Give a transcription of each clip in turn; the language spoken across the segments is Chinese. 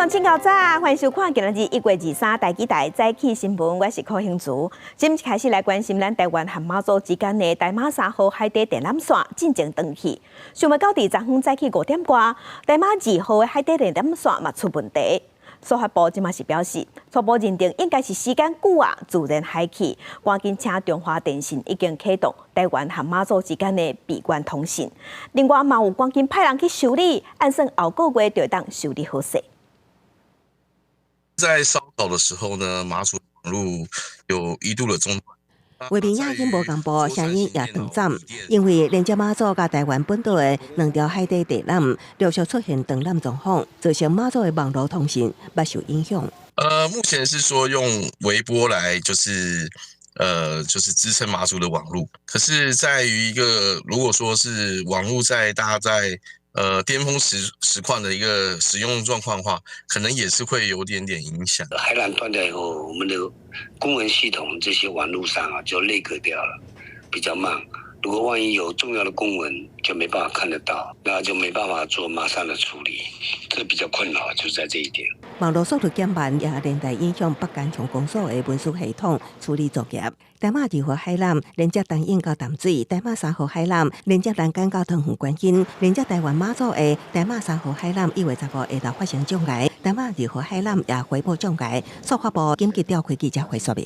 向请教早，欢迎收看今日1月23台记台早起新闻，我是柯兴竹。今日开始来关心咱台湾和马祖之间的台马3号海底电缆线进前断去。想要到昨昏早起5点多，台马2号的海底电缆线嘛出问题。司法部今嘛是表示，初步认定应该是时间久啊，自然海起，赶紧请中华电信已经启动台湾和马祖之间的闭关通信。另外嘛有赶紧派人去修理，按算后个月就当修理好势。在烧烤的时候呢，马祖网路有一度的中断。画面也已经无公布声音也断暂，因为连接马祖甲台湾本岛的2条海底电缆陆续出现断缆状况，造成马祖的网络通讯不受影响。目前是说用微波来就是支撑马祖的网路，可是在于一个如果说是网路大家在巅峰实况的一个使用状况的话，可能也是会有点影响。海缆断掉以后，我们的公文系统这些网路上就内隔掉了，比较慢。如果万一有重要的公文，就没办法看得到，那就没办法做马上的处理，这比较困扰，就在这一点。网络速度减慢也连带影响北干冲公所的文书系统处理作业。台马2号海缆连接东引到淡水，台马3号海缆连接南港到桃园关心，连接台湾马祖的台马3号海缆1月15日下昼发生障碍，台马2号海缆也回报障碍。司法部紧急召开记者会说明。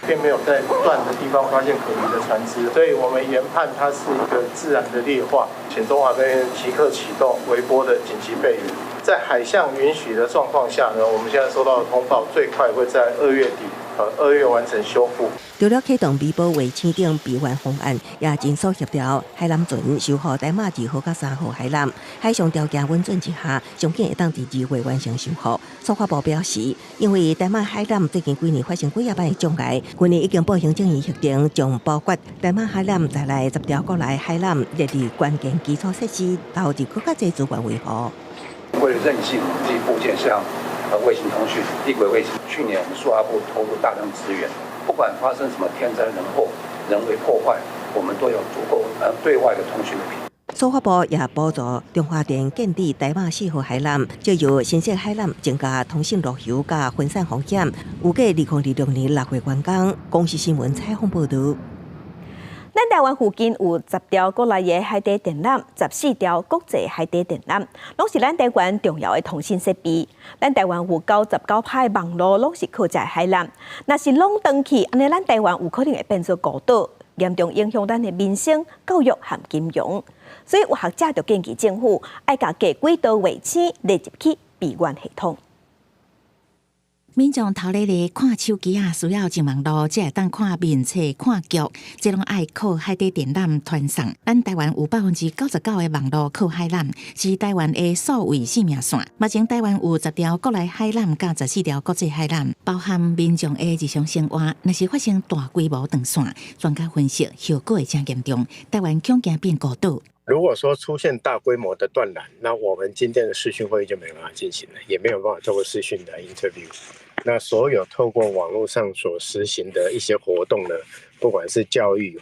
并没有在断的地方发现可疑的船只，所以我们研判它是一个自然的劣化，请中华电信即刻启动微波的紧急备援。在海象允许的状况下呢，我们现在收到的通报最快会在2月底，2月完成修复。除了启动微波卫星等闭环方案，也尽速协调海缆船修复台马2号甲3号海缆。海上条件稳准之下，上紧会当伫2月完成修复。司法部表示，因为台马海缆最近几年发生几摆的障碍，今年已经报行政院核定，将包括台马海缆在内10条国内海缆列入关键基础设施，投入更加侪资源维护。为了韧性这一部件，像卫星通讯、低轨卫星，去年我们司法部投入大量资源，不管发生什么天灾人祸、人为破坏，我们都有足够对外的通讯频。司法部也补助中华电建立台马4号海缆，借由新式海缆增加通信路由甲分散风险。预计2026年6月完工。公视新闻采访报道。咱台湾附近有10条国内的海底电缆，14条国际海底电缆，拢是咱台湾重要的通信设备。咱台湾有99派网络拢是靠这海缆，若是拢断去，安尼咱台湾有可能会变作孤岛，严重影响咱的民生、教育和金融。所以有学者就建议政府爱甲架轨道卫星列入去闭源系统。民众头日日看手机需要上网络，才会当看面册、看剧，这拢爱靠海底电缆传送。咱台湾有99%的网络靠海缆，是台湾的数位生命线。目前台湾有10条国内海缆，甲14条国际海缆，包含民众的日常生活。若是发生大规模断线，专家分析效果会真严重，台湾恐惊变孤岛。如果说出现大规模的断缆，那我们今天的视讯会议就没办法进行了，也没有办法透过视讯的 interview。那所有透过网络上所实行的一些活动呢，不管是教育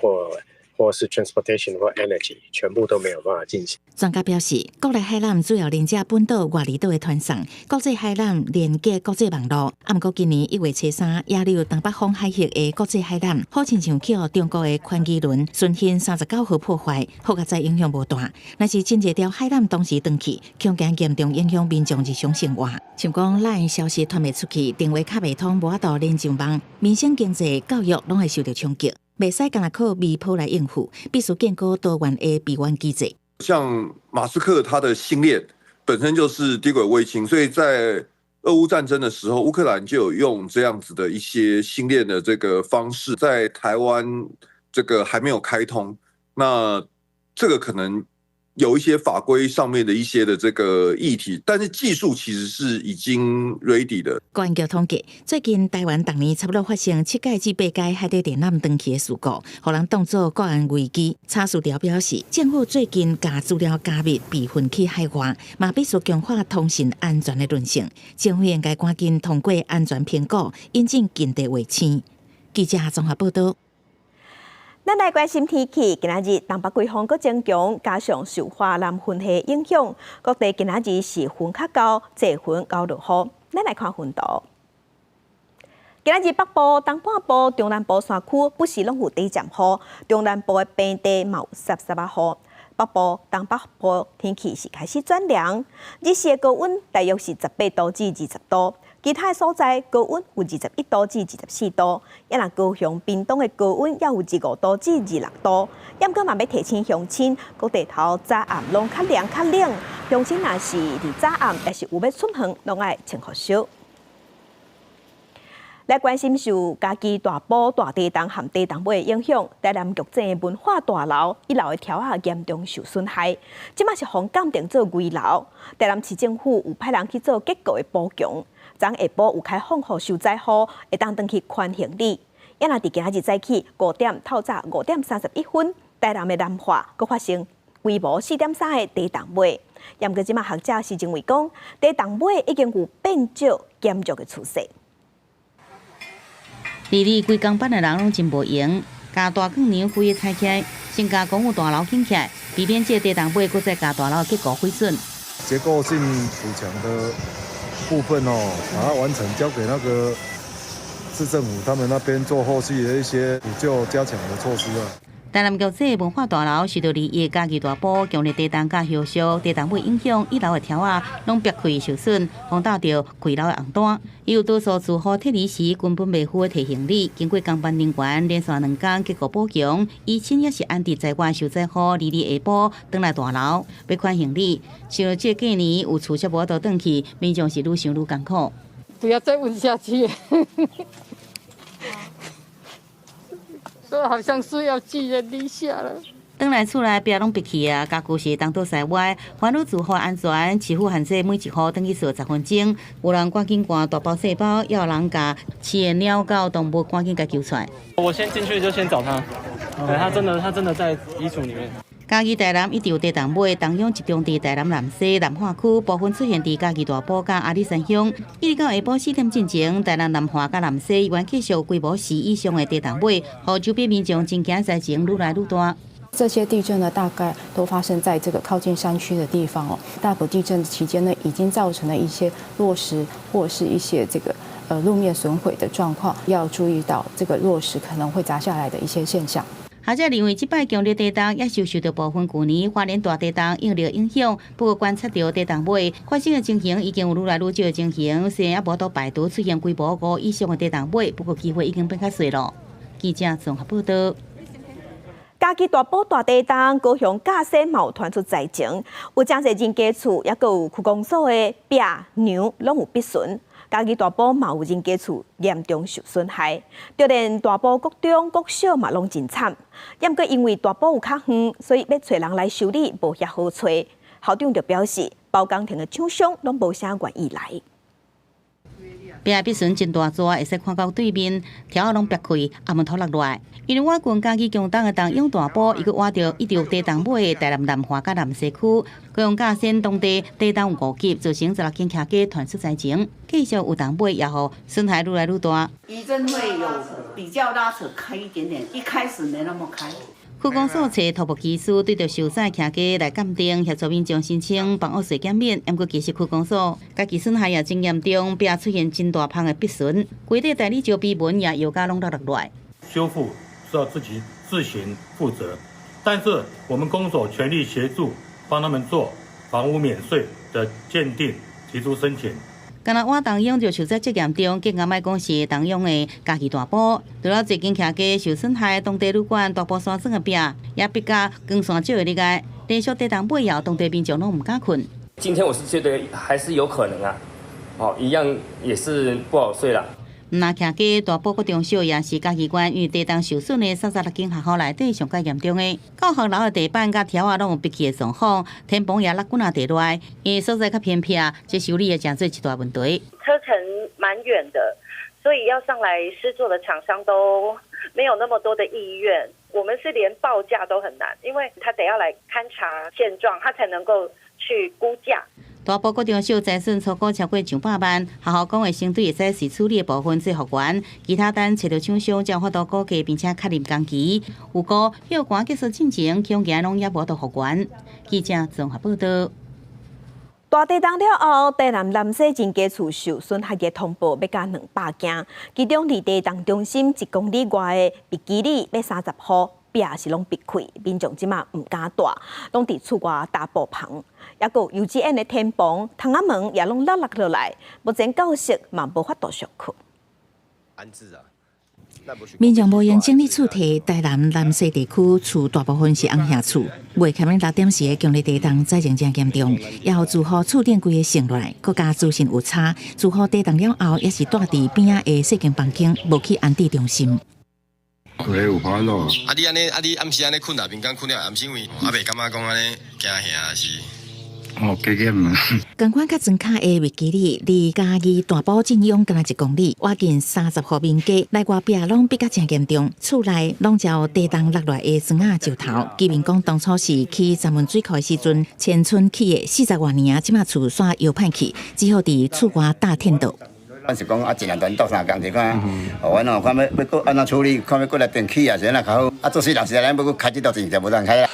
或是 transportation 或 energy， 全部都没有办法进行。专家表示，国内海缆主要连接本岛、外离岛的传送，国际海缆连接国际网络。不过今年1月13日，亚流东北方海域的国际海缆，好亲像去中国的宽基轮顺行39号破坏，好在再影响无大。若是真侪条海缆同时断去，恐惊严重影响民众日常生活。像讲咱消息传袂出去，电话卡袂通，无法度连上网，民生经济、教育拢会受到冲击。袂使干那靠微波来应付，必须建构多元的闭源机制。像马斯克他的星链本身就是低轨卫星，所以在俄乌战争的时候，乌克兰就有用这样子的一些星链的这个方式，在台湾这个还没有开通，那这个可能有一些法规上面的一些的这个议题，但是技术其实是已经 ready 的。根据统计，最近台湾当年差不多发生7届至8届海底电缆断去的事故，互人当作国安危机。查数条表示，政府最近把资料加密备份去海外，嘛必须强化通信安全的韧性。政府应该赶紧通过安全评估，引进近地卫星。记者综合报道。咱来关心天气，今仔日东北季风阁增强，加上受华南云系影响，各地今仔日是云较高，济云到落雨。咱来看云图。今仔日北部、东半部、中南部山区不时拢有短暂雨，中南部的平地嘛有湿湿啊雨。北部、东北部天气是开始转凉，日时的高温大约是18度至20度。其他所在高温有21度至24度，也若高雄、屏东的高温也有15度至26度。不过嘛要提醒乡亲，各地头早暗拢较凉较冷，乡亲若是伫早暗，也是有要出门，拢爱穿好少。来关心受家己大埔大地动和地动尾的影响，台南玉井文化大楼一楼的条仔严重受损害，即马是互鉴定做危楼。台南市政府有派人去做结构的补强。昨下晡有开放予受灾户会当登去宽行李。也若伫今仔日早起5点透早5点31分，台南的南化佫发生规模4.3的地动尾。不过即马学者是认为讲，地动尾已经有变少减弱的趋势。地里规工班的人拢真无闲，加大更牛灰拆起来，先加公务大楼建起来，避免这地动尾佫再加大楼结构毁损。结构性补强的部分把它完成，交给那个市政府他们那边做后续的一些补救加强的措施啊。台南国际文化大楼受到离伊家己大埔强烈地动甲摇烧，地动尾影响一楼的条仔拢壁开受损，风导着开楼的红单。伊有多数住户撤离时根本袂赴提行李，经过工班人员连续2天结果补强，医生也是安置在外受灾户，离下晡转来大楼要款行李。想到这过年有厝却无得转去，民众是愈想愈艰苦。不要再问下去。都好像是要寄人篱下了。转来厝内壁拢闭起啊，家具是东倒西歪，烦恼住户安全，市府限制每一户等于坐10分钟。有人赶紧赶大包细包，也有人甲饲的鸟狗动物赶紧甲救出来。我先进去就先找他，他真的在衣橱里面。嘉义台南一直有地动尾，同样集中伫台南南西、南化区，部分出现伫嘉义大埔甲阿里山乡。一直到下晡4点进前，台南南化甲南西原继续规模4以上的地动尾，互周边民众惊惊灾情愈来愈大。这些地震呢，大概都发生在这个靠近山区的地方哦。大埔地震期间呢，已经造成了一些落石或是一些这个路面损毁的状况，要注意到这个落石可能会砸下来的一些现象。学者认为，这摆强烈地动也受到部分去年花莲大地动引力影响，不过观察到地动尾发生的情形已经有愈来愈少的情形，虽然也无到排除出现规模5以上的地动尾，不过机会已经变较小了。记者综合报道。嘉义大埔大地动，高雄甲西嘛有传出灾情，有真侪人家厝，也佫有区公所的壁、梁拢有必损。嘉义大埔嘛有人家厝严重受损害，就连大埔国中、国小嘛拢真惨。也毋过因为大埔有较远，所以要找人来修理无遐好找。校长就表示，包工程的厂商拢无啥愿意来。壁必损真大座，会使看到对面条拢裂开，暗暝土落来。因为我军嘉义强东的东涌大埔，伊佫挖到一条地动尾的台南南华甲南西区，高雄甲线当地地动有5级，造成16间客家传出灾情，继续有动尾，也互损害愈来愈大。余震会有比较拉扯开一点点，一开始没那么开。区公所找土木技师对着受灾客家来鉴定，协助民众申请房屋税减免。不过其实区公所家己损害也真严重，壁出现真大胖的壁损，规地代理招标文也油价拢落来。修复是要自行负责，但是我们公所全力协助，帮他们做房屋免税的鉴定，提出申请。今日我东涌就受灾最严重，更加莫讲是东涌的嘉义大埔，除了最近客家受损害，当地旅馆大埔山庄的壁也比较光线少的例外，连续地动尾后，当地民众拢唔敢困。今天我是觉得还是有可能啊，一样也是不好睡啦。那客家大埔国中小也是嘉义县因为地动受损的36间学校内底上较严重的，教学楼的地板甲条啊拢有闭起的状况，天棚也落滚啊地落，因为所在较偏僻，这修理也真做一大问题。车程蛮远的，所以要上来施作的厂商都没有那么多的意愿。我们是连报价都很难，因为他得要来勘察现状，他才能够去估价。大埔国中小财损超过超过上百万，学校讲的相对会使是处理的部分最复原，其他单找到厂商将发度估价并且确认工期。有估休馆结束进程，恐惊拢也无度复原。记者综合报道。大地震了后，台南南西真家厝受损害嘅通报要加200件，其中离地震中心1公里外的比基里要30户，壁是拢闭开，民众即马唔敢住，拢伫厝外大埔棚，也有幼稚园的天棚、窗仔门也拢落落来，目前教室嘛无法度上课。安置啊。民众无用整理厝体，台南南西地区厝大部分是红瓦厝。未开门6点时的强烈地震灾情真严重，也有住户厝顶规个陷落来，各家资讯有差。住户地震了后，也是住伫边仔的细间房间，无去安置中心。有烦恼。你安尼，你暗时安尼困内面敢困了，暗时因为袂感觉讲安尼惊吓是。加减嘛。同款较庄卡的维基里，离嘉义大埔进勇敢1公里，挖近30户民家，内外壁拢比较真严重，厝内拢遭地震落来的砖仔石头。居民讲，当初是去闸门水库的时阵，迁村起的40多年，即马厝煞又歹去，只好伫厝外搭天道。咱是讲一两段倒3工，就看，阮看要搁安怎处理，看要搁来电起啊，是安那较好。做细人是咱要搁开这道钱就无通开啦。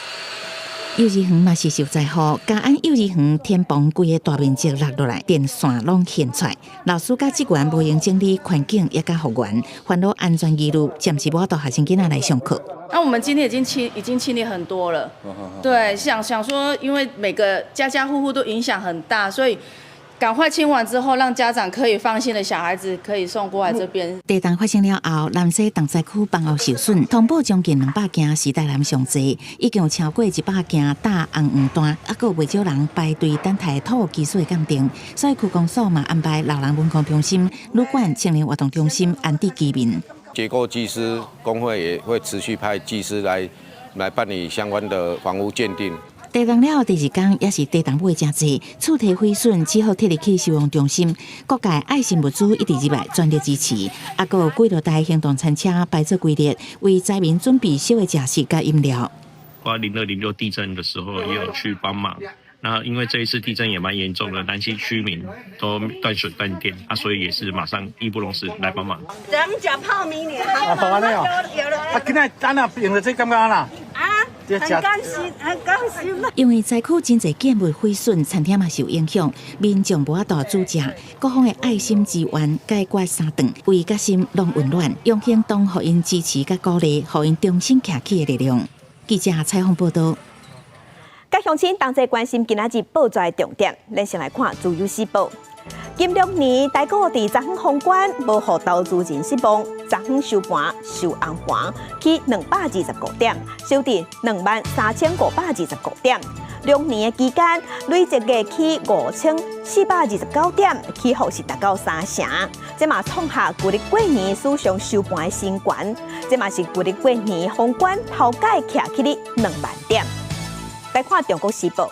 幼儿园嘛是受灾户，嘉安幼儿园天棚规个大面积落落来，电线拢掀出来，老师甲职员无用整理环境也甲复原，烦恼安全疑虑，暂时无法度学生囡仔来上课。那我们今天已经清理很多了，对，想说，因为每个家家户户都影响很大，所以赶快清完之后，让家长可以放心的小孩子可以送过来这边。地震发生了后，南西重灾区房屋受损，通报将近200件是台南上济，已经有超过100件大红黄单，还佫有袂少人排队等待土技术的鉴定。所以区公所嘛安排老人文康中心、旅馆、青年活动中心安置居民。结构技师工会也会持续派技师来办理相关的房屋鉴定。地震了后第2天，也是地震尾真济，厝体毁损，只好摕入去收容中心。各界爱心物资一直入来全力支持，还佫有几多台行动餐车摆做规列，为灾民准备小的食食甲饮料。02、06地震的时候也有去帮忙。那因为这一次地震也蛮严重的，南西居民都断水断电，所以也是马上义不容辞来帮忙。咱们讲泡米呢，好安尼哦。今仔咱也用了这感觉啦。很甘心，很甘心。因为灾区真侪建物毁损，餐厅嘛受影响，民众无法度煮食，各方的爱心支援解决3顿，为甲心拢温暖，用行动互因支持甲鼓励，互因重新站起的力量。记者采访报道。甲乡亲同齐关心今仔日报纸的重点，咱先来看《自由时报》。近6年，台股伫昨昏封关，无互投资人失望。昨昏收盘收红盘，去229点，收伫23529点。6年的期间，累计价去5429点，起伏是达到3成。这嘛创下旧历过年史上收盘的新高，这嘛是旧历过年封关头届徛起哩2万点。来看《中国时报》。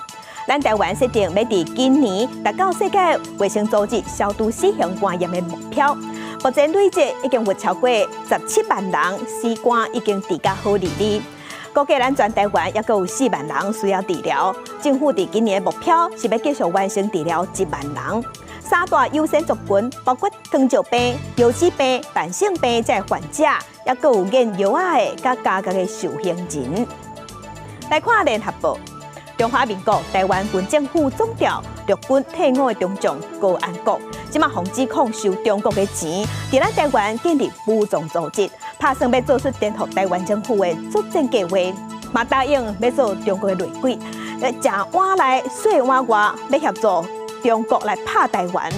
咱台湾设定要伫今年达到世界卫生组织消毒4项肝炎的目标，目前累计已经有超过17万人死肝已经治甲好哩。估计咱全台湾也有4万人需要治疗。政府伫今年的目标是要继续完成治疗1万人。3大优先族群包括糖尿病、腰子病、慢性病这患者，也有验药仔的甲家家的受刑人。来看《联合报》。中华民国台湾军政府总调陆军退伍的中将高安国，即马防指控收中国的钱，伫咱台湾建立武装组织，打算要做出颠覆台湾政府的作战计划，嘛答应要做中国的内鬼，食碗内洗碗外，要协助中国来拍台湾。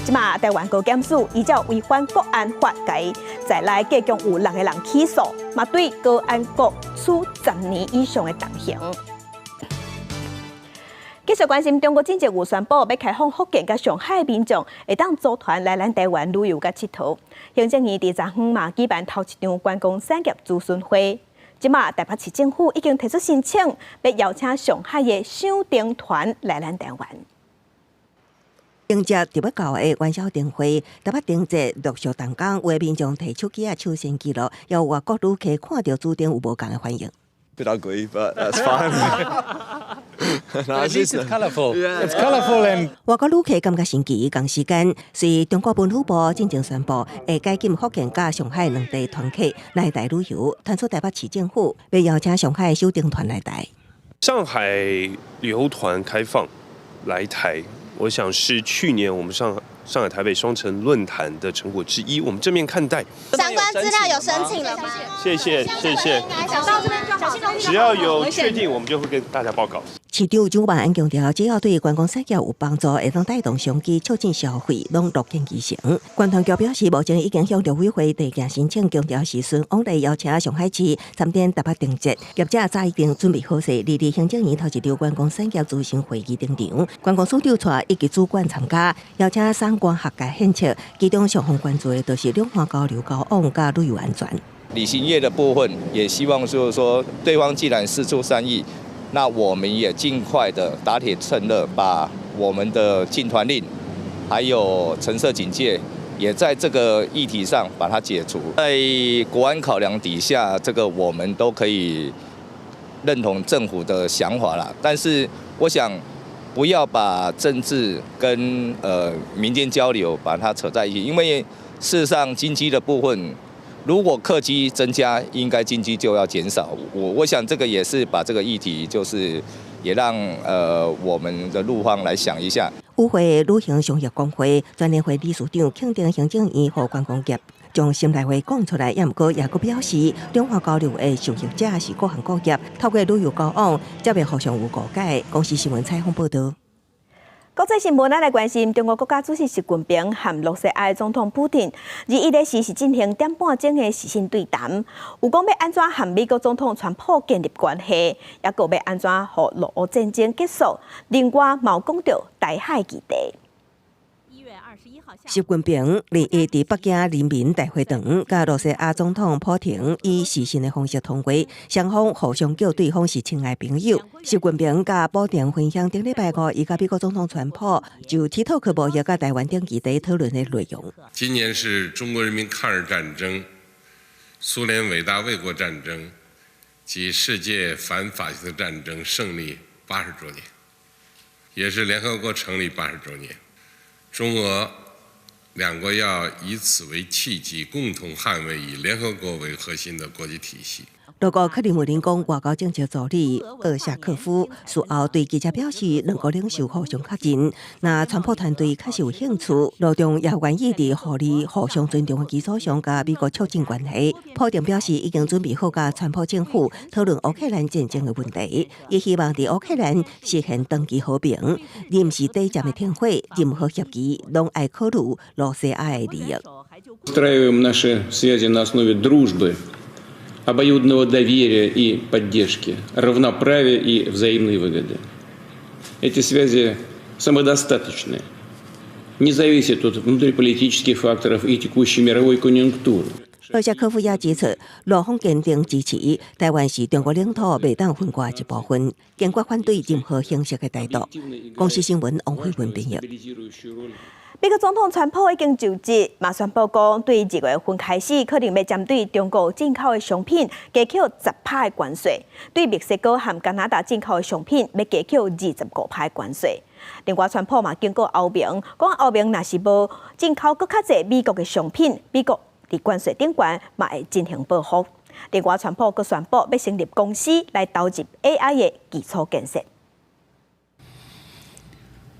即马台湾高检署依照违反国安法改，在内计共有6个人起诉，嘛对高安国处10年以上的重刑。继续关心中国政治有宣布要开放福建甲上海民众会当组团来咱台湾旅游甲佚佗。行政院伫昨昏嘛举办头一场观光产业咨询会。即马台北市政府已经提出申请，要邀请上海的赏灯团来咱台湾。迎接特别到的元宵灯会，台北灯节陆续动工，为民众提出几手先记录，也有外国旅客看到主灯有无共的反应。Bit ugly, but that's fine. No, at least it's colourful. It's colourful and. 外国旅客感觉新奇，同时间是中国文化部正式宣布，会解禁福建甲上海两地团客来台旅游，传出台北市政府要邀请上海首长团来台。上海旅游团开放来台，我想是去年我们上海台北双城论坛的成果之一，我们正面看待。相关资料有申请了吗？谢谢。只要有确定，我们就会跟大家报告。市长蒋万安强调，只要对观光产业有帮助，会当带动商机，促进消费，拢乐见其成。观团局表示，目前已经向陆委会提交申请，强调时顺往来邀请上海市参展台北定节，业者早已经准备好势。日行政院头一场观光产业咨询会议登场，观光署长带以及主管参加，邀请相关学界献策。其中上方关注的就是两岸交流、交往加旅游安全。旅行业的部分，也希望就是说，对方既然释出善意，那我们也尽快的打铁趁热，把我们的禁团令，还有橙色警戒，也在这个议题上把它解除。在国安考量底下，这个我们都可以认同政府的想法啦。但是我想，不要把政治跟民间交流把它扯在一起，因为事实上经济的部分。如果客机增加，应该经济就要减少。我想这个也是把这个议题，就是也让我们的陆方来想一下。与会旅行商业工会专联会理事长肯定行政院和观光业将心内话讲出来，也毋过也阁表示，两岸交流的受益者是各行各业，透过旅游交往，才会互相有误解。公司新闻采访报道。国际新闻，咱来关心中国国家主席习近平和罗西亚总统普京21日是进行1.5半钟的视讯对谈，有讲要安怎和美国总统川普建立关系，也有要安怎和俄乌战争结束。另外，嘛有讲到台海议题。习近平21日北京人民大会堂，甲罗西亚总统普京以视讯的方式通话，双方互相叫对方是亲爱朋友。习近平甲普京分享顶礼拜五，伊甲美国总统川普就TikTok贸易甲台湾等议题讨论的内容。今年是中国人民抗日战争、苏联伟大卫国战争及世界反法西斯战争胜利80周年，也是联合国成立80周年。中俄两国要以此为契机，共同捍卫以联合国为核心的国际体系。俄国克里姆林宫外交政策助理厄夏科夫事后对记者表示，两国领袖互相确认，那川普团队确实有兴趣，路中也愿意在互利、互相尊重的基础上，甲美国促进关系。普京表示，已经准备好甲川普政府讨论乌克兰战争的问题，也希望在乌克兰实现长期和平，而不是短暂的停火。任何协议拢爱考虑罗西亚的利益。Устраиваем наши связи на основе дружбы, обоюдного доверия и поддержки, равноправия и взаимной выгоды. Эти связи самодостаточны, не зависят от внутриполитических факторов и текущей мировой конъюнктуры. 厄夏科夫也指出，陆方坚定支持台湾是中国领土，袂当分割一部分，坚决反对任何形式的态度。公司新闻王慧文编译。美国总统川普已经就职，嘛宣布讲，对2月份开始，可能要针对中国进口的商品加扣10%的关税；对墨西哥和加拿大进口的商品要加扣25%的关税。另外，川普嘛经过欧盟，讲欧盟若是无进口更较侪美国的商品，美国伫关税顶悬嘛会进行报复。另外，川普佮宣布要成立公司来投入 AI 的基础建设。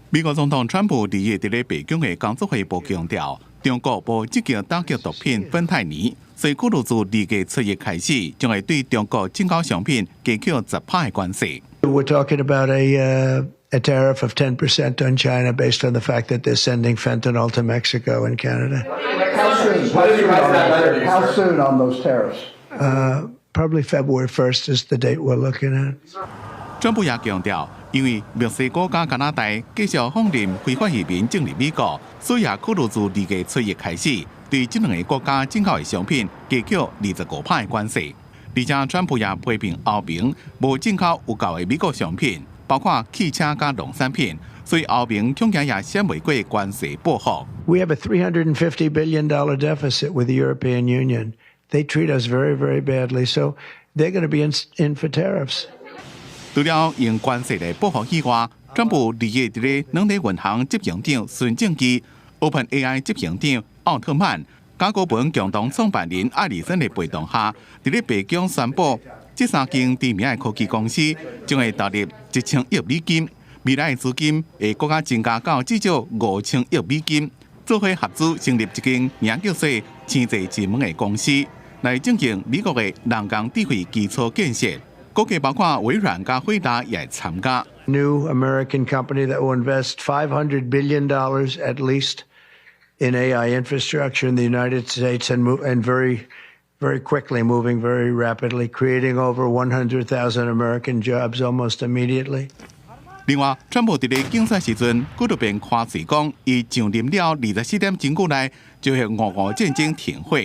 美国总统川普2日伫咧北京的工作会报强调，中国无积极打击毒品芬太尼，所以可能自2月7日开始，将会对中国进口商品加扣10%的关税。We're talking about a tariff of 10% on China based on the fact that they're sending fentanyl to Mexico and Canada. How soon on those tariffs? Probably February 1st is the date we're looking at. 川普也强调，因为墨西哥加拿大继续放任非法移民进入美国，所以也考虑自2月7日开始，对这2个国家进口的商品加扣25%的关税。而且，川普也批评欧盟无进口有够的美国商品，包括汽车加农产品，所以欧盟恐惊也闪袂过关税报复。We have a $350 billion deficit with the European Union. They treat us very, very badly. So they're going to be in for tariffs. 除了用关系来保护以外，川普2月伫咧两地银行执行长孙正基、OpenAI 执行长奥特曼、甲骨文共同创办人艾利森的陪同下，伫咧白宫宣布，这3间知名的科技公司将会投入1000亿美金，未来的资金会更加增加到至少5000亿美金，做伙合资成立一间名叫做星际之门的公司，来进行美国的人工智慧基础建设。估计包括微软甲辉达也会参加。New American company that will invest $500 billion at least in AI infrastructure in the United States and very quickly, moving very rapidly, creating over 100,000 American jobs almost immediately. 另外，川普伫咧竞选时阵，佮就便夸示讲，伊上任了24点钟久内就会俄乌战争停火。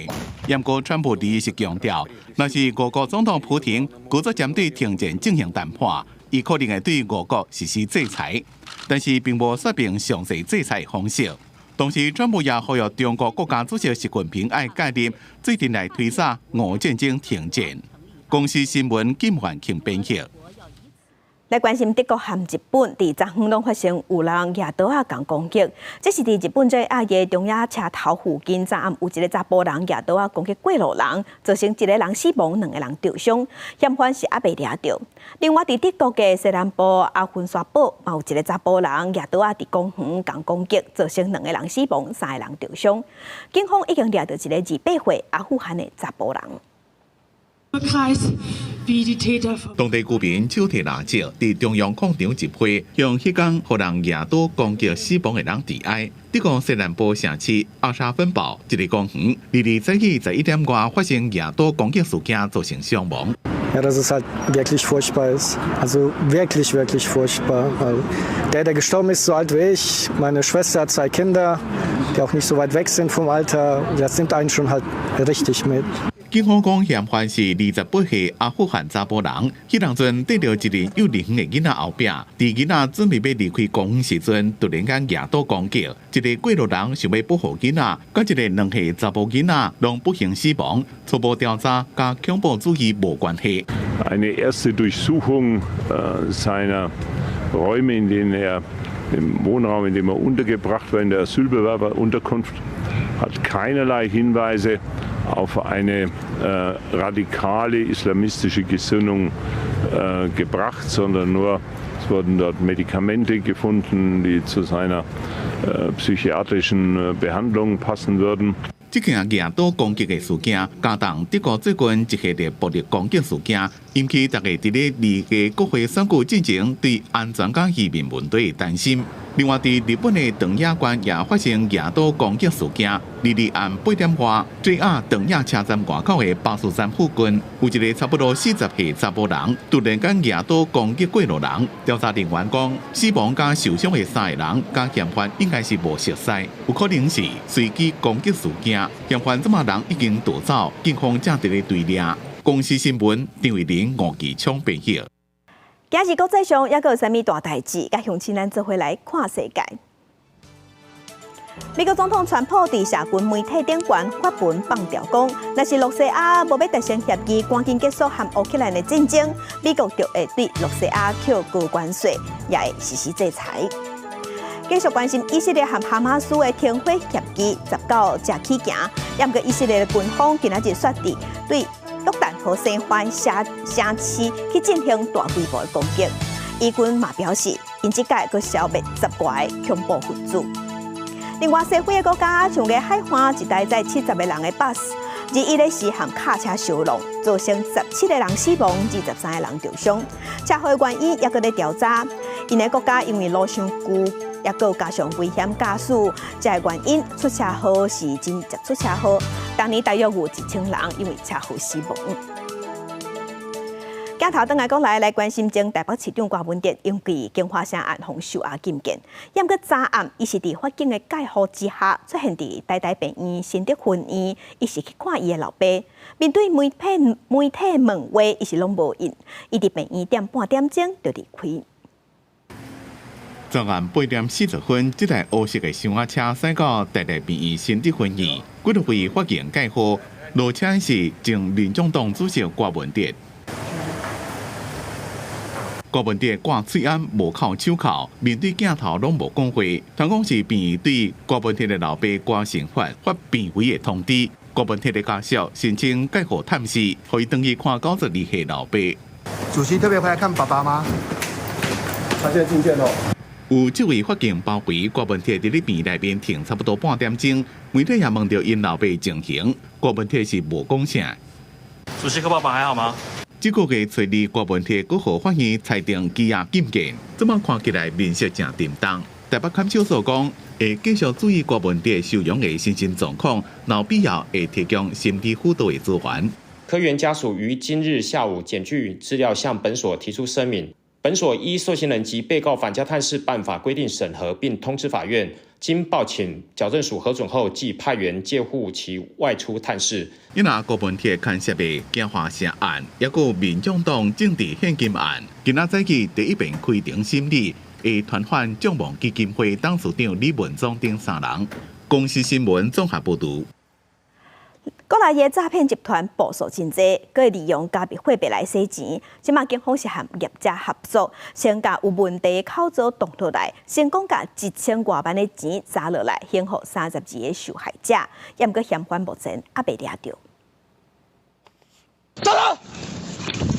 不过，川普第一是强调，若是俄国总统普京故作针对停战进行谈判，伊可能会对俄国实施制裁，但是并无说明详细制裁方式。同时，川普也呼吁中国国家主席习近平爱介入，最近来推动俄乌战争停战。公司新闻金焕庆编辑。来关心德国和日本伫昨昏拢发生有人举刀啊共攻击，这是伫日本JR嘅中野车头附近，昨暗有一个查甫人举刀啊攻击过路人，造成一个人死亡，2个人受伤，嫌犯是还未抓到。另外伫德国嘅西南部阿芬沙堡，嘛有一个查甫人举刀啊伫公园共攻击，造成2个人死亡，3个人受伤。警方已经抓到一个28岁阿富汗的查甫人。当地居民手提蜡烛伫中央广场集会，向迄天互人举刀攻击死亡的人致哀。德国西南部城市阿沙芬堡一个公园，22早起11点外发生举刀攻击事件，造成伤亡。Ja, dass es halt wirklich furchtbar ist. Also wirklich, wirklich furchtbar. Weil der gestorben ist, so alt wie ich. Meine Schwester hat 2 Kinder, die auch nicht so weit weg sind vom Alter. Das nimmt einen schon halt richtig mit. 警方讲，嫌犯是28岁阿富汗查甫人，迄当阵缀着一个幼儿园的囡仔后壁，伫囡仔准备要离开公园时阵，突然间举刀攻击，一个过路人想要保护囡仔，甲一个2岁查甫囡仔拢不幸死亡。初步调查甲恐怖主义无关系。Eine erste Durchsuchung seiner Räume, in denen im Wohnraum, in dem er untergebracht war, in der Asylbewerberunterkunft, hat keinerlei Hinweise auf eine radikale islamistische Gesinnung gebracht, sondern nur es wurden dort Medikamente gefunden, die zu seiner psychiatrischen Behandlung passen würden. 这件举刀攻击的事件，加重德国最近一系列暴力攻击事件，引起大家伫咧2个国会选举进程对安全甲移民问题的担心。另外，伫日本的长野县也发生举刀攻击事件。22暗8点外，JR 长野车站外口的巴士站附近，有一个差不多40岁查甫人，突然间举刀攻击过路人。调查人员讲，死亡加受伤的3个人，加嫌犯应该是无熟悉，有可能是随机攻击事件。嫌犯这么人已经逃走，警方正伫咧追抓。公司新闻张伟玲、吴其昌编辑。今日国际上还阁有啥物大代志？甲乡亲咱做伙来看世界。美国总统川普伫社群媒体顶悬发文放调讲，若是洛西亚无要达成协议，赶紧结束和乌克兰的战争，美国就会对洛西亚扣高关税，也会实施制裁。继续关心以色列和哈马斯的停火协议19正起行，不过以色列的军方今仔日决定对约旦河西岸城市去进行大规模的攻击。以军嘛表示，因即届佮消灭10多个恐怖分子。另外，西非的国家像个海岸一台载70个人的巴士，日一日时和卡车相撞，造成17个人死亡，23个人受伤。车祸的原因也搁在调查。因个国家因为路伤旧，也搁加上危险驾驶，这个原因出车祸是真接出车祸。当年大约有1000人因为车祸死亡。镜头转来关心前台北市长郭文哲因为经发生案方受押禁见，不过早暗伊是伫法警的介护之下出现伫台大病院新德分院，伊是去看伊的老爸。面对媒体问话，伊是拢无应，伊伫病院点半点钟就离开。昨暗8点40分，这台黑色的箱仔车驶到台大病院新德分院，几多位法警介护，落车是前民众党主席郭文哲。郭文哲挂嘴安无靠手铐，面对镜头拢无讲话，通讲是便对郭文哲的老爸郭成发发变违的通知。郭文哲的家属申请介护探视，可以等于看92岁老爸。主席特别回来看爸爸吗？他现在进见了。有这位法警包围郭文哲伫咧院内面停差不多半点钟，媒体也问到因老爸情形，郭文哲是无讲啥。主席和爸爸还好吗？这个月初二，郭文哲搁互法院裁定羁押禁见，这么看起来面色正沉重。台北看守所讲，会继续注意郭文哲受养的身心状况，若必要会提供心理辅导的资源。科员家属于今日下午检具资料向本所提出声明。本所依受刑人及被告返家探视办法规定审核，并通知法院，经报请矫正署核准后，即派员借护其外出探视。因那郭文哲牵涉的假花城案，也有民众党政治献金案，今仔早起第一遍开庭审理，会传唤众望基金会董事长李文忠等3人。公司新闻综合报道。国内的诈骗集团步数真多，佮利用加密货币来洗钱。即马警方是和业者合作，先将有问题的口罩动落来，成功将1000多万的钱砸落来，幸好32个受害者，也毋过嫌犯目前还未抓到。走了，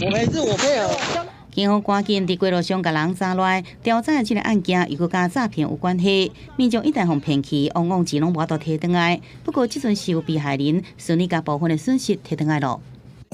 我没事，我配合。警方赶紧伫街路上甲人抓来，调查这个案件又佮甲诈骗有关系。民众一旦被骗去，往往钱拢无法度摕回来。不过，这阵是有被害人顺利把部分的损失摕回来了。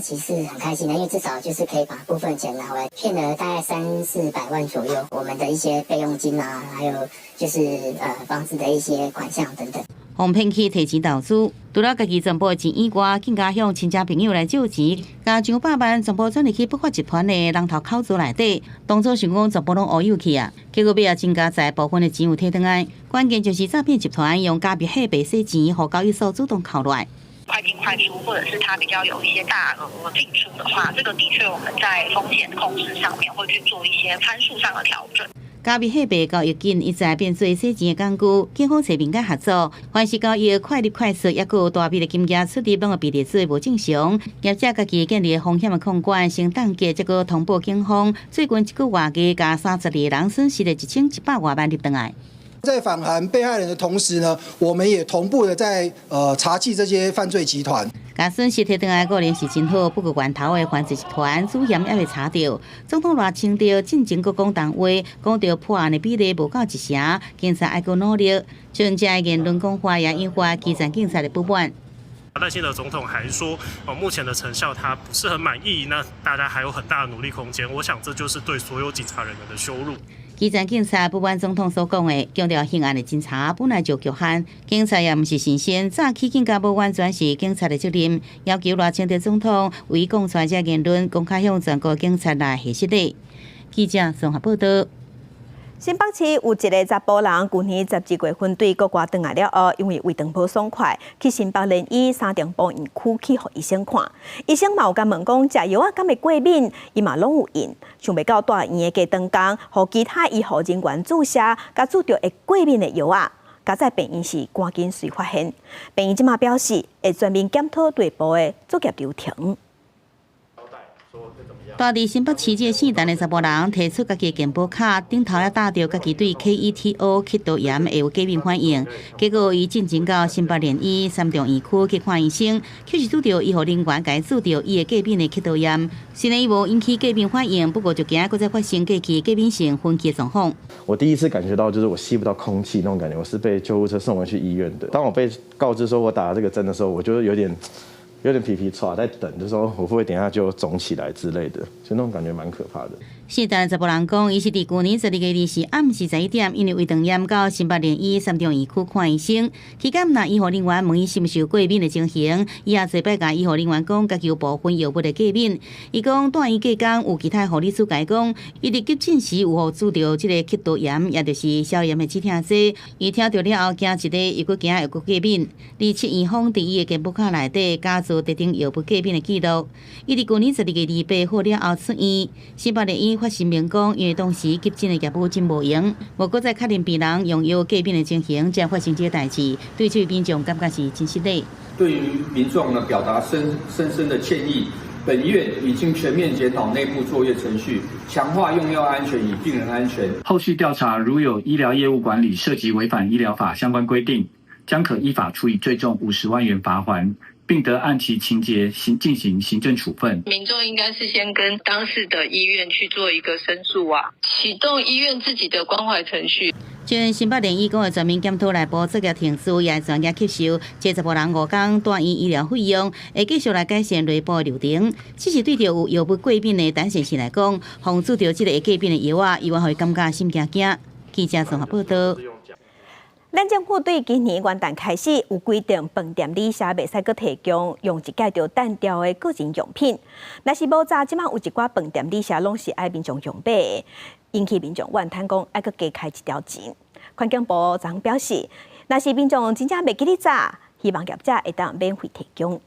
其实很开心的，因为至少就是可以把部分钱拿回来，骗了大概300-400万左右。我们的一些费用金啊，还有就是房子的一些款项等等。被骗去提钱投资，除了家己全部的钱以外，更加向亲戚朋友来借钱，加200万全部转入去不法集团的人头口座内底。当初想讲全部拢乌有去啊，结果尾啊增加在部分的钱有摕回来。关键就是诈骗集团用加密货币洗钱，互交易所主动扣来。快进快出，或者是它比较有一些大额进出的话，这个的确我们在风险控制上面会去做一些参数上的调整。加密货币交易金一再变做洗钱的工具，警方找民间合作，凡是交易快率快速，也有大笔的金额出入，拢会被列做无正常。业者家己建立风险的控管，先冻结，结果通报警方。最近一个月计，加32个人损失了1100多万入回来。在返还被害人的同时呢，我们也同步的在查缉这些犯罪集团。甲损失摕回来个人是真好，不过源头的犯罪集团主嫌还未查到。总统赖清德进前阁讲谈话，讲到破案的比例无够1成，警察还阁努力。像这的言论讲话也引发基层警察的不满。赖清德总统还说，目前的成效他不是很满意，那大家还有很大的努力空间。我想这就是对所有警察人员的羞辱。基层警察不满总统所讲的，强调刑案的侦查本来就局限，警察也不是神仙，早起更加无完全是警察的责任，要求赖清德总统为讲出这言论，公开向全国警察来下失礼。记者综合报道。新北市有一个查甫人，去年12月份对国外回来了后，因为胃肠不爽快，去新北联医3重保养区去互医生看。医生嘛有甲问讲，食药敢会过敏，伊嘛拢有用。想袂到大医院加长工，互其他医护人员注射，甲注着会过敏的药啊。加在病院是赶紧随发现，病院即马表示会全面检讨对部的作业流程。住伫新北市这姓陈的查甫人提出家己的健保卡，顶头也打着家己对 KETO 吸毒炎会有过敏反应，结果伊进前到新北联医3重医区去看医生，却是拄着医护人员解注着伊的过敏的吸毒炎。虽然伊无引起过敏反应，不过就惊搁再发生过去过敏性昏厥状况。我第一次感觉到就是我吸不到空气那种感觉，我是被救护车送回去医院的。当我被告知说我打了这个针的时候，我就有点皮皮唰，在等，就说我会不会等一下就肿起来之类的，所以那种感觉蛮可怕的。姓陈的查甫人讲，伊是伫去年12月24日暗时11点，因为胃肠炎到新北联医3重医区看医生，期间那医护人员问伊是毋是有过敏的情形，伊也侪摆甲医护人员讲，家己有部分药物的过敏。伊讲带医隔工有其他护理师甲伊讲，伊伫急诊时有互注着即个吸毒炎，也就是消炎的止痛剂。伊听到了后，惊一个又搁惊又搁过敏，而且院方伫伊的健保卡内底加注特定药物过敏的记录。伊伫去年12月28号了后出院，新北联医发声明讲，因为当时急诊的业务真无用，无搁再确认病人用药过敏的情形，才发生这个代志，对这位民众感觉是真失礼。对于民众呢，表达深深的歉意，本院已经全面检讨内部作业程序，强化用药安全与病人安全。后续调查如有医疗业务管理涉及违反医疗法相关规定，将可依法处以最重50万元罚锾，并得按其情节进行行政处分。民众应该是先跟当事的医院去做一个申诉啊，启动医院自己的关怀程序。全新北联医工的全面检讨内部作业程序也专家吸收，接着无人5天大院医疗费用，会继续来改善内部流程。只是对着有药物过敏的陈先生来讲，防止着这个过敏的药啊，伊会感觉心惊惊。记者综合报道。咱政府对今年元旦开始有规定，饭店里下袂使阁提供用一介着单调的个人用品。若是无早，即马有一寡饭店里下拢是爱民众用买的，引起民众怨叹讲爱阁加开一条钱。环境部昨表示，若是民众真正袂记哩早，希望业者会当免费提供。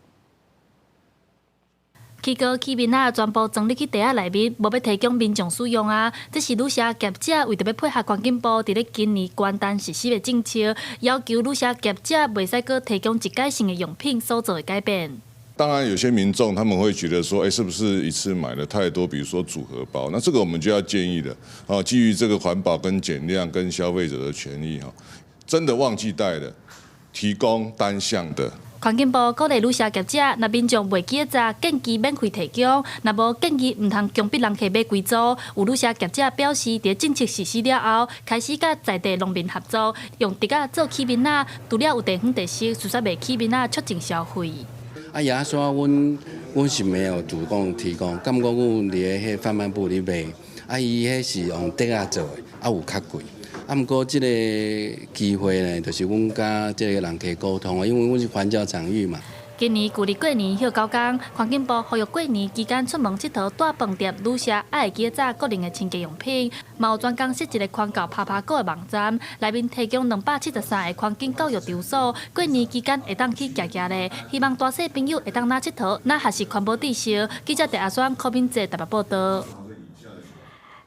去过器皿啊，全部装入去地下内面，无要提供民众使用啊！这是旅社业者为着要配合环境部伫咧今年元旦实施的政策，要求旅社业者袂使阁提供一届性的用品所做的改变。当然，有些民众他们会觉得说，是不是一次买了太多？比如说组合包，那这个我们就要建议的，基于这个环保跟减量跟消费者的权益真的忘记带的，提供单项的。环境部鼓励旅社业者，若民众袂记得早，建议免费提供；若无建议唔通强迫人客买贵租。有旅社业者表示，伫政策实施了后，开始甲在地农民合作，用竹仔做器皿仔，除了有地方特色，事实卖器皿仔促进消费。也说阮是没有主动提供，感觉阮伫迄贩卖部里卖，伊迄是用竹仔做的，有较贵。毋过即个机会呢，就是阮甲即个人客沟通啊，因为阮是环教场域嘛。今年距离过年休9天，环境部呼吁过年期间出门佚佗大饭店、旅社，爱会记得早个人的清洁用品。嘛有专工设一个宽告爬狗的网站，内面提供273个环境教育场所，过年期间会当去行行咧。希望大小朋友会当哪佚佗，哪还是环保知识。记者陈阿双、柯敏哲台北报道。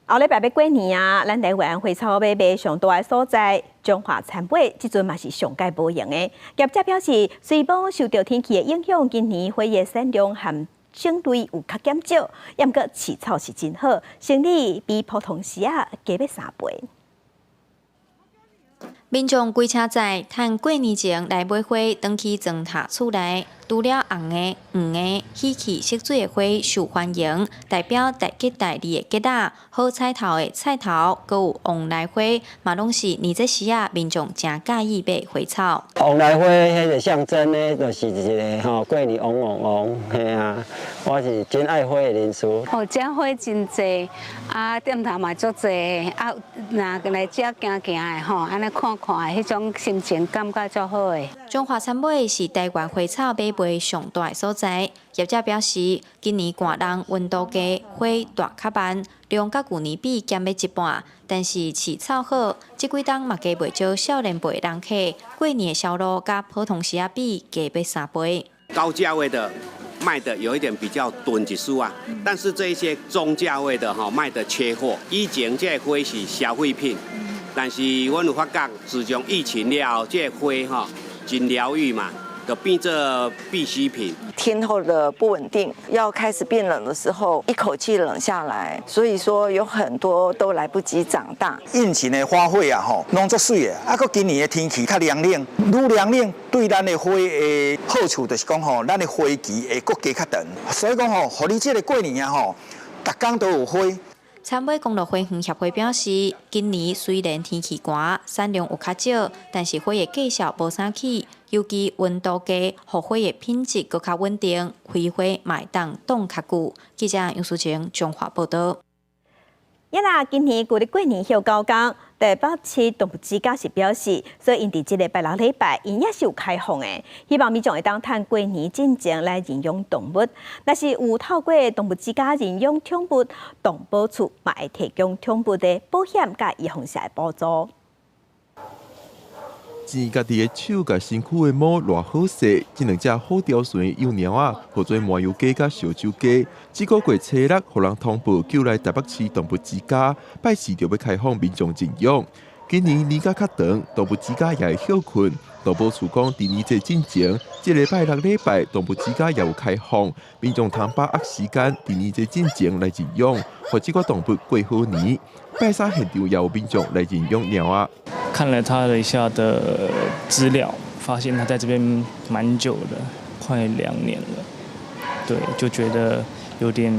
后礼拜要过年啊，咱台湾花草买卖上大的所在，中华田尾即阵嘛是上界无用的。业者表示，虽无受到天气的影响，今年花叶产量含种类有较减少，也毋过饲草是真好，生理比普通时啊加要3倍。民众规车载，趁过年前来买花，转去庄塔厝内。除了红的、黄的、喜气色水的花受欢迎，代表大吉大利的吉仔，好彩头的菜头，阁有旺来花，嘛拢是年这时啊，民众真介意买花草。旺来花迄个象征呢，就是一个过年旺旺旺，嘿啊，我是真爱花的人士。这花真济，店头嘛足济，若来这行行的安尼看看的，迄种心情感觉足好的。中华田尾是台湾花草买卖上大的所在，业者表示，今年寒冷温度低，花大较慢，量甲旧年比减了一半。但是饲草好，即几冬嘛加袂少少年辈人客，过年的销路甲普通时啊比加要3倍。高价位的卖的有一点比较钝一丝啊，但是这一些中价位的卖的缺货。以前这花是消费品，但是阮有发觉，自从疫情了，这花真疗愈嘛。就变这必需品。天候的不稳定，要开始变冷的时候，一口气冷下来，所以说有很多都来不及长大。应景的花卉啊，拢足水的，啊，佮今年的天气较凉冷，愈凉冷对咱的花的好处就是讲咱的花期会佮加较长，所以讲互你这个过年啊逐工都有花。田尾公路花园协会表示，今年虽然天气寒，产量有较少，但是花的价销无啥起，尤其温度低，互花的品质搁较稳定，开花卖当冻较久。记者杨淑晴中华报道。今年距离过年休9天，台北市动物之家是表示，所以因伫即个拜6礼拜，因也是有开放的，希望民众会当趁过年进前来认养动物。若是有透过动物之家认养宠物，动保处嘛会提供宠物的保险甲预防下的补助。钱家己的手甲身躯的毛偌好势，这2只好雕顺的幼鸟啊，号做麻油鸡甲烧酒鸡。这个月初6，互人通报叫来台北市动物之家，拜四就要开放民众认养。今年年假较长，动物之家也会休困。动保处讲，第二季进前，这礼拜6礼拜，动物之家也有开放，民众通把握时间，第二季进前来认养，或这个动物过好年。拜三现场也有民众来认养猫啊。看了他的一下的资料，发现他在这边蛮久的，快2年了。对，就觉得有点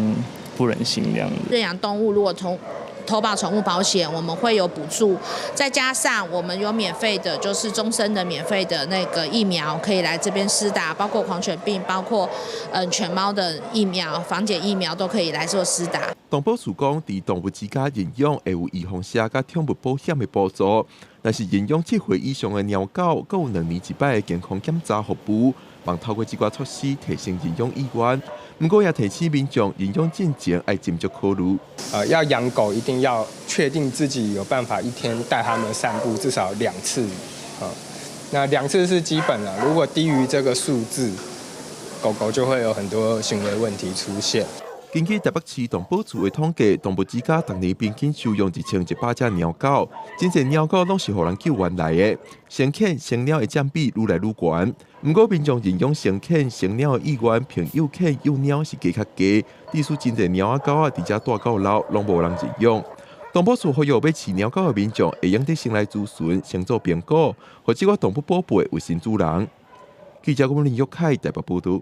不忍心这样子。认养动物如果从投保宠物保险，我们会有补助，再加上我们有免费的，就是终身的免费的那个疫苗，可以来这边施打，包括狂犬病，包括犬猫的疫苗、防检疫苗都可以来做施打。动保署讲，伫动物之家认养会有预防险甲宠物保险的补助，但是认养7岁以上的猫狗，佮有2年1摆的健康检查服务，望透过这寡措施提升认养意愿。不过也提醒民众认养进前要斟酌考虑。要养狗一定要确定自己有办法一天带它们散步至少2次，那2次是基本了。如果低于这个数字，狗狗就会有很多行为问题出现。根据台北市动保处的统计，动物之家逐年平均收养1100只猫狗，真侪猫狗拢是互人救援来的，生犬生猫的占比愈来愈悬。不过，民众认养生犬生猫的意愿，凭幼犬幼猫是加较低，致使真侪猫仔狗仔伫遮带到老，拢无人认养。动保处呼吁要饲猫狗的民众，会用得先来咨询，先做评估，或者我动物宝贝为新主人。记者林玉凯台北报道。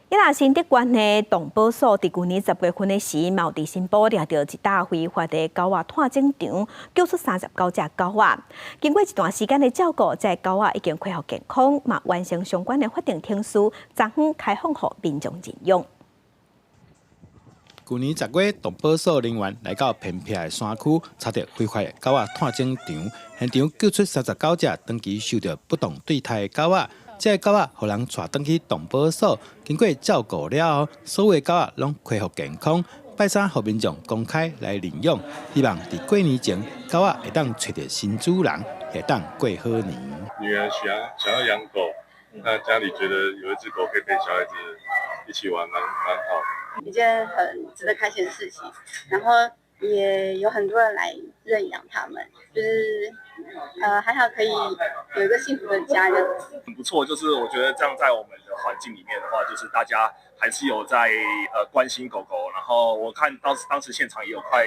宜兰新德县的动保所伫去年10月份的时，嘛有伫新埔抓到一大非法的狗仔探检场，救出39只狗仔。经过一段时间的照顾，这狗仔已经恢复健康，嘛完成相关的法定程序，昨昏开放予民众认养。去年10月，动保所人员来到偏僻的山区，查到非法的狗仔探检场，现场救出39只长期受到不当对待的狗仔。这狗仔互人带转去动保所，经过照顾了后，所有的狗仔拢恢复健康。拜三互民众公开来领养，希望伫过年前，狗仔会当找到新主人，会当过好年。女儿想要养狗，那家里觉得有一只狗可以陪小孩子一起玩，蛮好的。一件很值得开心的事情，然后也有很多人来认养它们，就是还好可以有一个幸福的家人。很不错，就是我觉得这样在我们的环境里面的话，就是大家还是有在关心狗狗，然后我看当时现场也有快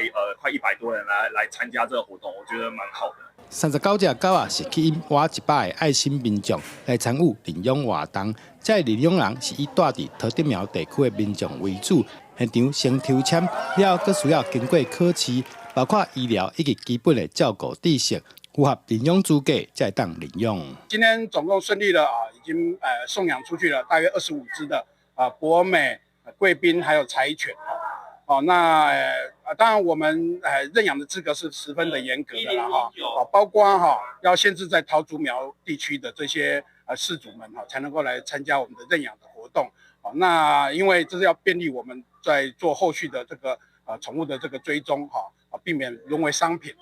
100多人来参加这个活动，我觉得蛮好的。39只狗仔是去挖一百的爱心民众来参与领养活动，这领养人是以住伫桃竹苗地区的民众为主。现场先抽签，了后需要经过考试，包括医疗以及基本的照顾知识，符合领养资格才当领养。今天总共顺利的已经送养出去了，大约25只的博美、贵宾还有柴犬那当然我们认养的资格是十分的严格的了包括要限制在桃竹苗地区的这些饲主们才能够来参加我们的认养的活动。那因为这是要便利我们在做后续的这个宠物的这个追踪避免沦为商品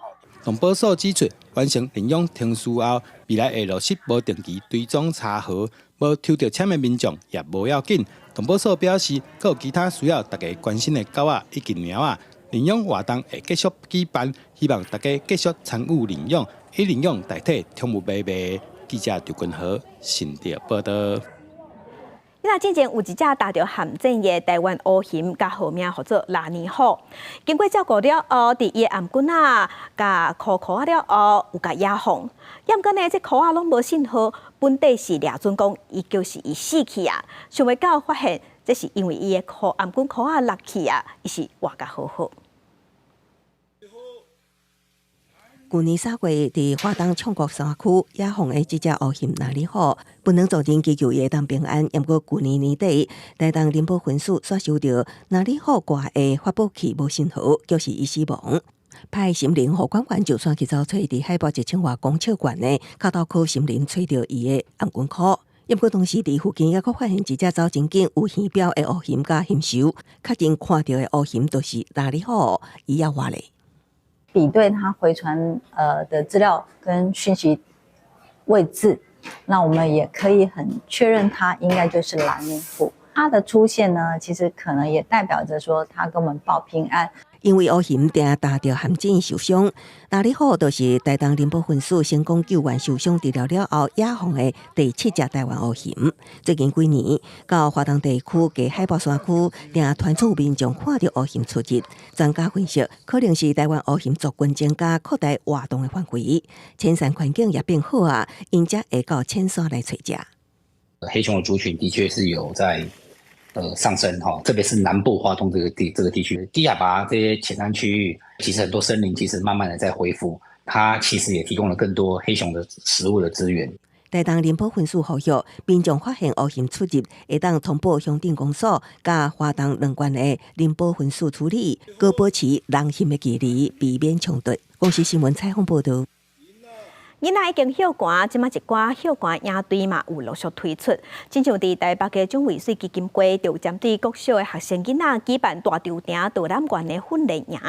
动保所指出，完成领养程序后，未来会落实无定期追踪查核，无抽到签的民众也无要紧。动保所表示，还有其他需要大家关心的狗仔以及猫仔，领养活动会继续举办，希望大家继续参与领养，以领养代替宠物买卖。记者刘君豪，新竹报道。伊拉之前有一只打着癌症的台湾乌熊，甲号名叫做拉尼虎。经过照顾了后，伫伊的颔棍甲裤了后，有甲野放。不过呢，这裤拢无信号，本地是掠准讲，伊就是伊死去啊。想袂到发现，这是因为伊的颔棍裤落去啊，伊是活甲好好。去年3月，伫花东创国山区野放的这只乌熊拉尼虎，本能造成祈求伊当平安。不过去年年底，台东林保分署刷收到拉尼虎挂的发报器无信号，就是伊死亡。派心灵护管员就算去找找伫海拔1000外公尺悬的卡道区心灵，找到伊的颔棍裤。不过同时伫附近也阁发现一只走真紧有鱼标的乌熊甲熊手，确定看到的乌熊就是拉尼虎，伊也活咧。比对它回传的资料跟讯息位置，那我们也可以很确认它应该就是拉尼虎。它的出现呢，其实可能也代表着说它跟我们报平安。因为乌熊定打着陷阱受伤。那里好就是台东林保分署成功救援受伤治疗了后野放的第7只台湾乌熊。最近几年，到华东地区嘅海拔山区，定团处民众看到乌熊出入。专家分析，可能是台湾乌熊族群增加，扩大活动的范围。浅山环境也变好啊，因才会到浅山来找食。黑熊的族群的确是有在上升哈，特别是南部花东这个地区，低海拔这些浅山区域，其实很多森林其实慢慢的在恢复，它其实也提供了更多黑熊的食物的资源。台东林保分署呼吁民众发现乌熊出入，会当通报乡镇公所，甲花东两县的林保分署处理，搁保持人熊的距离，避免冲突。公司新闻采访报道。囡仔已经休寒，即马一寡休寒营队嘛有陆续推出。亲像伫台北嘅蔣渭水基金会，就针对国小嘅学生囡仔举办大稻埕导览员嘅训练营，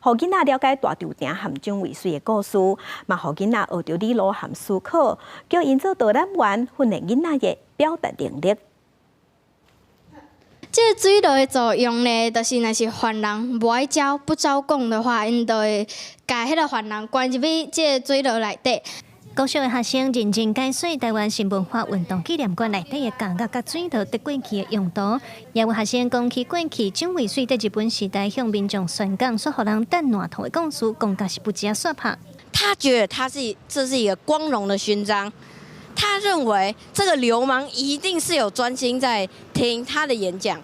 互囡仔了解大稻埕含蔣渭水嘅故事，嘛互囡仔学着理路含思考，叫因做导览员训练囡仔嘅表达能力。这个水路的作用呢，就是若是犯人无爱照不照讲的话，因就会把迄个犯人关入去这个水路内底。国小的学生认真解说台湾新文化运动纪念馆内底的港角甲水路伫过去的用途，也有学生讲起过去蔣渭水伫日本时代向民众宣讲，所互人弹烂头的故事，讲甲是不假说法。他觉得这是一个光荣的勋章。他认为这个流氓一定是有专心在听他的演讲，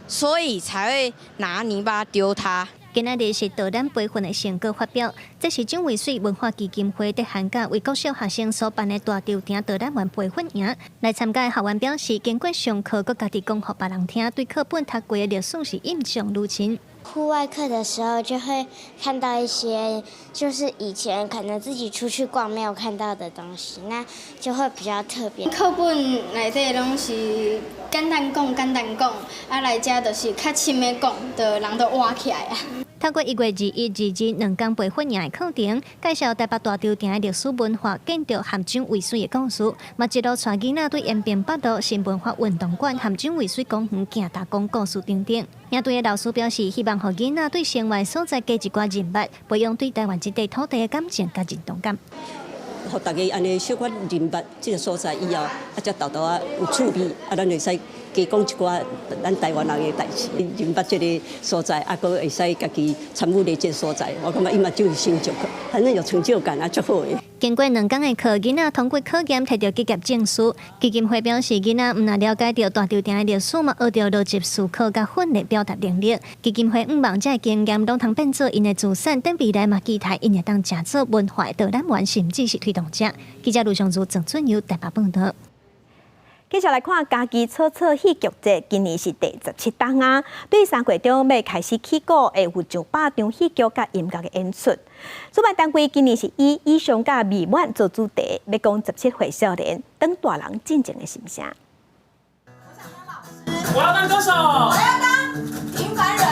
所以才会拿泥巴丢他。今仔日是导览培训的成果发表，这是蔣渭水文化基金会伫寒假为国小学生所办的大稻埕导览员培训营。来参加的学员表示，经过上课，佮家己讲互别人听，对课本读过的历史是印象如深。户外课的时候，就会看到一些就是以前可能自己出去逛没有看到的东西，那就会比较特别。课本内底拢是简单讲，啊来遮就是较深的讲，就人都活起来啊。透过1月21、222天培训营的课程，介绍台北大稻埕的历史文化、建筑含蔣渭水的故事，嘛一路带囡仔对延平北路新文化运动馆含蔣渭水公园行大讲故事等等。营队的老师表示，希望互囡仔对生活所在加一寡认捌，培养对台湾这块土地的感情甲认同感。互大家安尼小可认捌这个所在以后，才豆豆有趣味，咱会使加讲一寡咱台湾人的代志，认捌这个所在，佫会使家己参与的这个所在。我感觉伊嘛就是成就，反正有成就感啊，足好的。经过2天的课，囡仔通过考验，摕到毕业证书。基金会表示，囡仔毋但了解到大稻埕的历史，嘛学到逻辑思考甲训练表达能力。基金会希望这个经验拢通变做因的资产，等未来嘛期待因会当成做文化导览员，甚至是推动者。记者卢尚珠、郑春友台北报道。继续来看家己草草戏剧节，今年是第17档啊。对3月中要开始起稿，会有上100场戏剧甲音乐的演出。主办单位今年是以上甲美满做主题，要讲17岁少年当大人进前的心声。我要当歌手，我要当平凡人。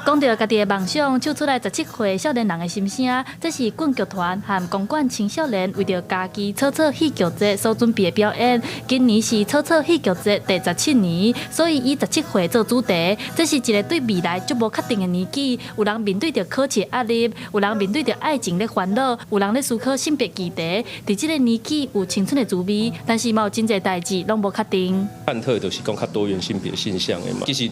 讲到家己的梦想，唱出来17岁少年人的心声，这是棍剧团和公馆青少年为着家己草草戏剧节所准备的表演。今年是草草戏剧节第17年，所以以17岁做主题。这是一个对未来足无确定的年纪，有人面对着考试压力，有人面对着爱情的烦恼，有人咧思考性别议题。伫这个年纪有青春的滋味，但是嘛有真侪代志拢无确定。探讨就是讲较多元性别现象的嘛，其实。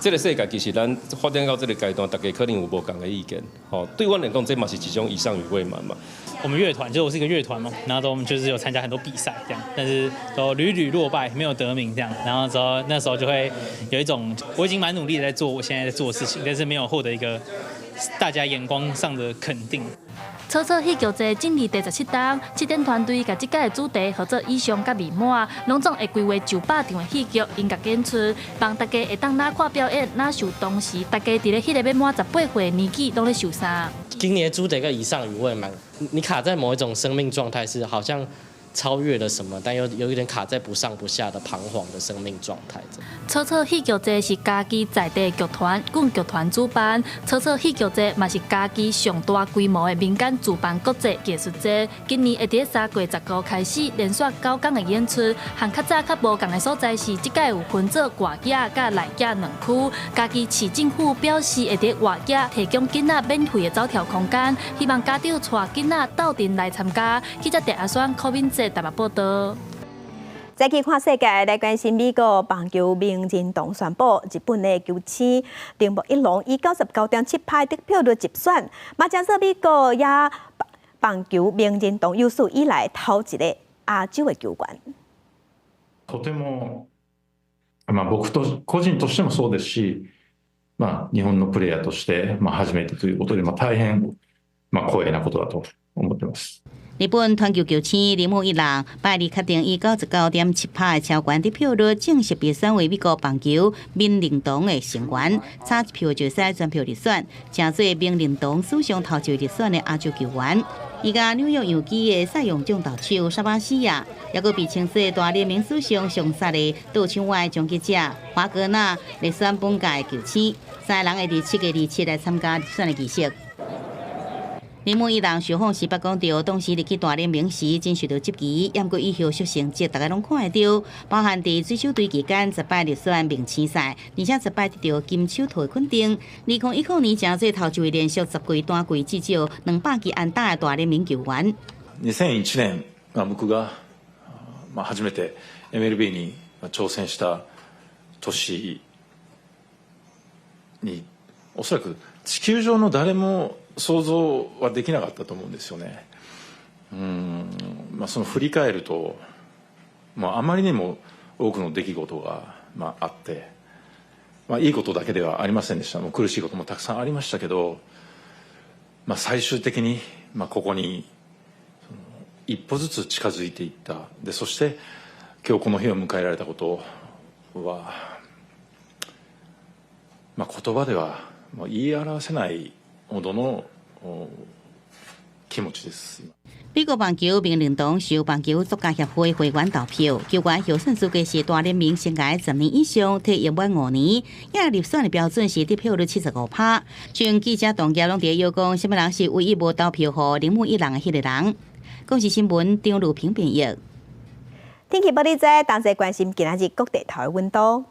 这个世界其实咱发展到这个阶段，大家可能有无同的意见。好，对我来讲，这嘛是一种以上与未满嘛。我们乐团就是我是一个乐团嘛，然后我们就是有参加很多比赛这样，但是都屡屡落败，没有得名这样。然后之后那时候就会有一种，我已经蛮努力的在做我现在在做的事情，但是没有获得一个大家眼光上的肯定。草草戏剧节今年第17档，7点团队甲这届的主题合作以上甲未满，拢总会规划900场的戏剧音乐演出，帮大家会当哪看表演哪受同时，大家伫咧迄个要满18岁的年纪拢咧受伤。今年的主题跟以上与未满，你卡在某一种生命状态是好像超越了什么，但又有一点卡在不上不下的彷徨的生命状态。草草戏剧节是家己在地剧团、阮剧团主办，草草戏剧节嘛是家己上大规模的民间主办国际艺术节。今年会伫3月19号开始，连续9天的演出，和较早较无同的所在是，即届有分做外野甲内野2区。家己市政府表示会伫外野提供囡仔免费的走跳空间，希望家长带囡仔斗阵来参加。记者陈阿选柯敏节台北报道。再去看世界，来关心美国棒球名人堂宣布，日本的球星铃木一朗以99.7%得票率直选，嘛将做美国也棒球名人堂有史以来头一个亚洲的球员。とても、僕と個人としてもそうですし、日本のプレイヤーとして初めてということで、大変光栄なことだと思ってます。日本传球球星铃木一朗拜日确定以99.7%的超悬得票率正式被选为美国棒球名人堂的成员，差一票就使全票入选，成做名人堂史上头一位入选的亚洲球员。伊甲纽约洋基的赛扬奖投手沙巴西亚，也佫被称作大联盟史上上杀的倒枪外终结者华格纳入选本届球星，三人会伫7月27来参加入选的仪式。铃木一朗受访时捌讲到，当时入去大联盟时真受到质疑，也毋过以后出成绩，大家拢看会到，包含伫水手队期间10摆入选明星赛，而且10摆得到金手套的肯定。2019年正做头一位连续10季单季至少200支安打的大联盟球員。2001年、僕が初めて MLB に挑戦した年に、おそらく地球上の誰も想像はできなかったと思うんですよね。その振り返ると、あまりにも多くの出来事が、あって、いいことだけではありませんでした。苦しいこともたくさんありましたけど、最終的に、ここに一歩ずつ近づいていった。で、そして今日この日を迎えられたことは、言葉では言い表せないほどの気持ちです。美国棒球名人堂受棒球作家协会会员投票，球员候选资格是大联盟生涯10年以上，踢1满5年，也入选的标准是得票率75%。全记者同业拢伫邀讲，什么人是唯一无投票予铃木一朗的迄个人？公视新闻张如平编译。天气报你知，同齐关心今仔日各地头的温度。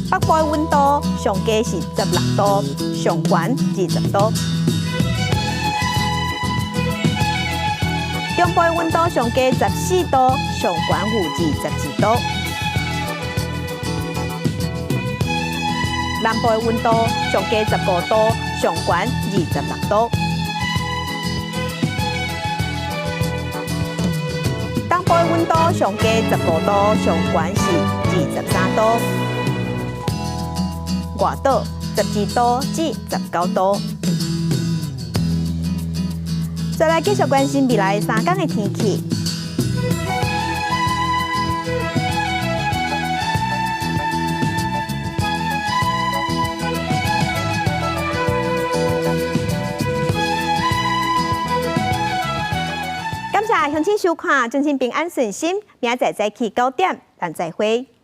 北部的温度上低是16度，上悬20度；中部的温度上低14度，上悬有22度；南部的温度上低15度，上悬26度；东部的温度上低15度，上悬是23度。外岛12度至19度。再来继续关心未来3天的天气。感谢乡亲收看，祝您平安顺心，明仔载早起9点，咱再会。